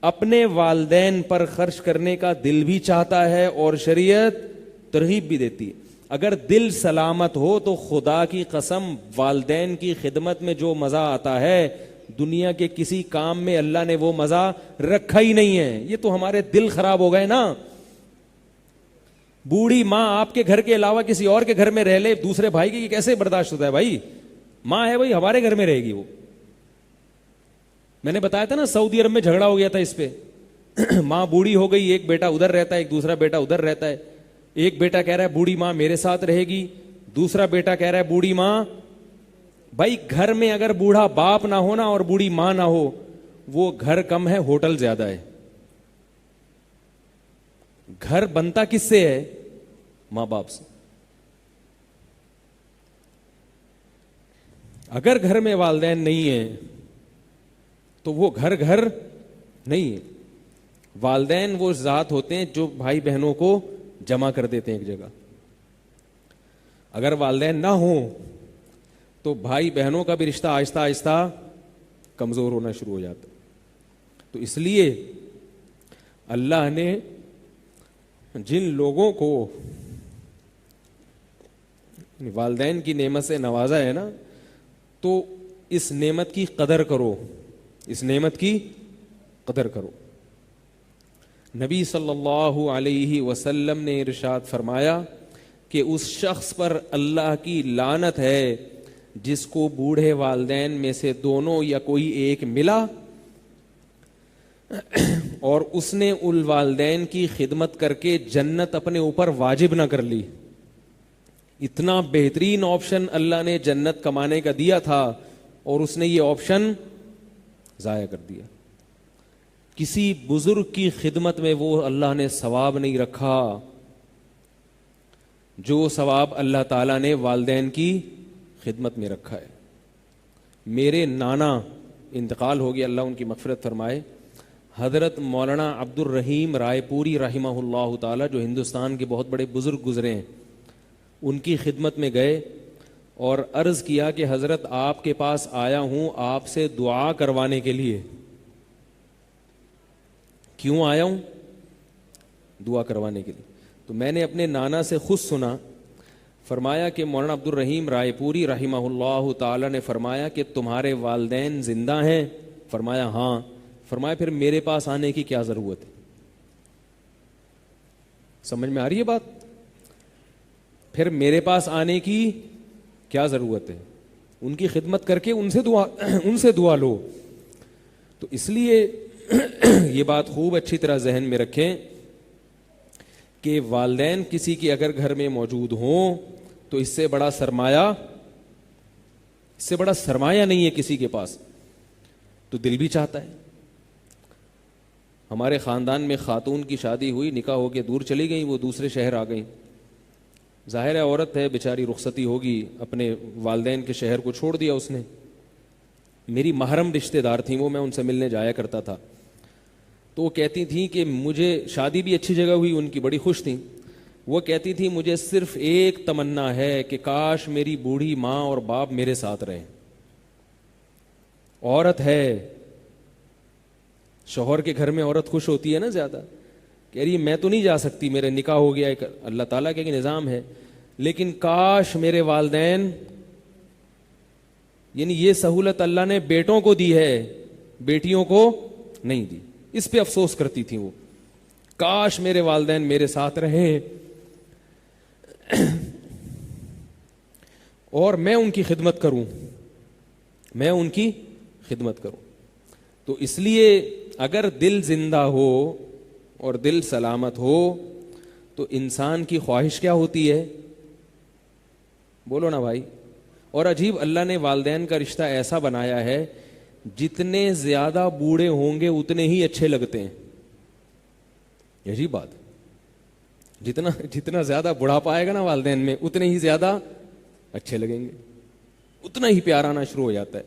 اپنے والدین پر خرچ کرنے کا دل بھی چاہتا ہے اور شریعت ترغیب بھی دیتی ہے. اگر دل سلامت ہو تو خدا کی قسم والدین کی خدمت میں جو مزہ آتا ہے دنیا کے کسی کام میں اللہ نے وہ مزہ رکھا ہی نہیں ہے. یہ تو ہمارے دل خراب ہو گئے نا. بوڑھی ماں آپ کے گھر کے علاوہ کسی اور کے گھر میں رہ لے دوسرے بھائی کی کیسے برداشت ہوتا ہے بھائی؟ ماں ہے بھائی ہمارے گھر میں رہے گی. وہ میں نے بتایا تھا نا سعودی عرب میں جھگڑا ہو گیا تھا اس پہ. ماں بوڑھی ہو گئی, ایک بیٹا ادھر رہتا ہے, ایک دوسرا بیٹا ادھر رہتا ہے. ایک بیٹا کہہ رہا ہے بوڑھی ماں میرے ساتھ رہے گی, دوسرا بیٹا کہہ رہا ہے بوڑھی ماں. بھائی گھر میں اگر بوڑھا باپ نہ ہونا اور بوڑھی ماں نہ ہو, وہ گھر کم ہے ہوٹل زیادہ ہے. گھر بنتا کس سے ہے؟ ماں باپ سے. اگر گھر میں والدین نہیں ہیں تو وہ گھر گھر نہیں ہے. والدین وہ ذات ہوتے ہیں جو بھائی بہنوں کو جمع کر دیتے ہیں ایک جگہ. اگر والدین نہ ہوں تو بھائی بہنوں کا بھی رشتہ آہستہ آہستہ کمزور ہونا شروع ہو جاتا. تو اس لیے اللہ نے جن لوگوں کو والدین کی نعمت سے نوازا ہے نا, تو اس نعمت کی قدر کرو, اس نعمت کی قدر کرو. نبی صلی اللہ علیہ وسلم نے ارشاد فرمایا کہ اس شخص پر اللہ کی لعنت ہے جس کو بوڑھے والدین میں سے دونوں یا کوئی ایک ملا اور اس نے ان والدین کی خدمت کر کے جنت اپنے اوپر واجب نہ کر لی. اتنا بہترین آپشن اللہ نے جنت کمانے کا دیا تھا اور اس نے یہ آپشن ضائع کر دیا. کسی بزرگ کی خدمت میں وہ اللہ نے ثواب نہیں رکھا جو ثواب اللہ تعالیٰ نے والدین کی خدمت میں رکھا ہے. میرے نانا انتقال ہو گیا, اللہ ان کی مغفرت فرمائے, حضرت مولانا عبد الرحیم رائے پوری رحمہ اللہ تعالیٰ, جو ہندوستان کے بہت بڑے بزرگ گزرے ہیں, ان کی خدمت میں گئے اور عرض کیا کہ حضرت آپ کے پاس آیا ہوں آپ سے دعا کروانے کے لیے. کیوں آیا ہوں؟ دعا کروانے کے لیے. تو میں نے اپنے نانا سے خود سنا, فرمایا کہ مولانا عبد الرحیم رائے پوری رحمہ اللہ تعالی نے فرمایا کہ تمہارے والدین زندہ ہیں؟ فرمایا ہاں. فرمایا پھر میرے پاس آنے کی کیا ضرورت ہے؟ سمجھ میں آ رہی ہے بات؟ پھر میرے پاس آنے کی کیا ضرورت ہے؟ ان کی خدمت کر کے ان سے دعا لو. تو اس لیے یہ بات خوب اچھی طرح ذہن میں رکھیں کہ والدین کسی کے اگر گھر میں موجود ہوں تو اس سے بڑا سرمایہ نہیں ہے کسی کے پاس. تو دل بھی چاہتا ہے. ہمارے خاندان میں خاتون کی شادی ہوئی, نکاح ہو کے دور چلی گئی, وہ دوسرے شہر آ گئی. ظاہر ہے عورت ہے بیچاری, رخصتی ہوگی, اپنے والدین کے شہر کو چھوڑ دیا اس نے. میری محرم رشتہ دار تھیں وہ, میں ان سے ملنے جایا کرتا تھا. تو وہ کہتی تھیں کہ مجھے شادی بھی اچھی جگہ ہوئی, ان کی بڑی خوش تھیں. وہ کہتی تھی مجھے صرف ایک تمنا ہے کہ کاش میری بوڑھی ماں اور باپ میرے ساتھ رہیں. عورت ہے, شوہر کے گھر میں عورت خوش ہوتی ہے نا زیادہ. کہہ رہی میں تو نہیں جا سکتی, میرے نکاح ہو گیا, ایک اللہ تعالیٰ کا نظام ہے, لیکن کاش میرے والدین, یعنی یہ سہولت اللہ نے بیٹوں کو دی ہے, بیٹیوں کو نہیں دی. اس پہ افسوس کرتی تھی وہ, کاش میرے والدین میرے ساتھ رہیں اور میں ان کی خدمت کروں. تو اس لیے اگر دل زندہ ہو اور دل سلامت ہو تو انسان کی خواہش کیا ہوتی ہے؟ بولو نا بھائی. اور عجیب اللہ نے والدین کا رشتہ ایسا بنایا ہے, جتنے زیادہ بوڑھے ہوں گے اتنے ہی اچھے لگتے ہیں. عجیب بات, جتنا زیادہ بڑھاپا آئے گا نا والدین میں اتنے ہی زیادہ اچھے لگیں گے, اتنا ہی پیار آنا شروع ہو جاتا ہے.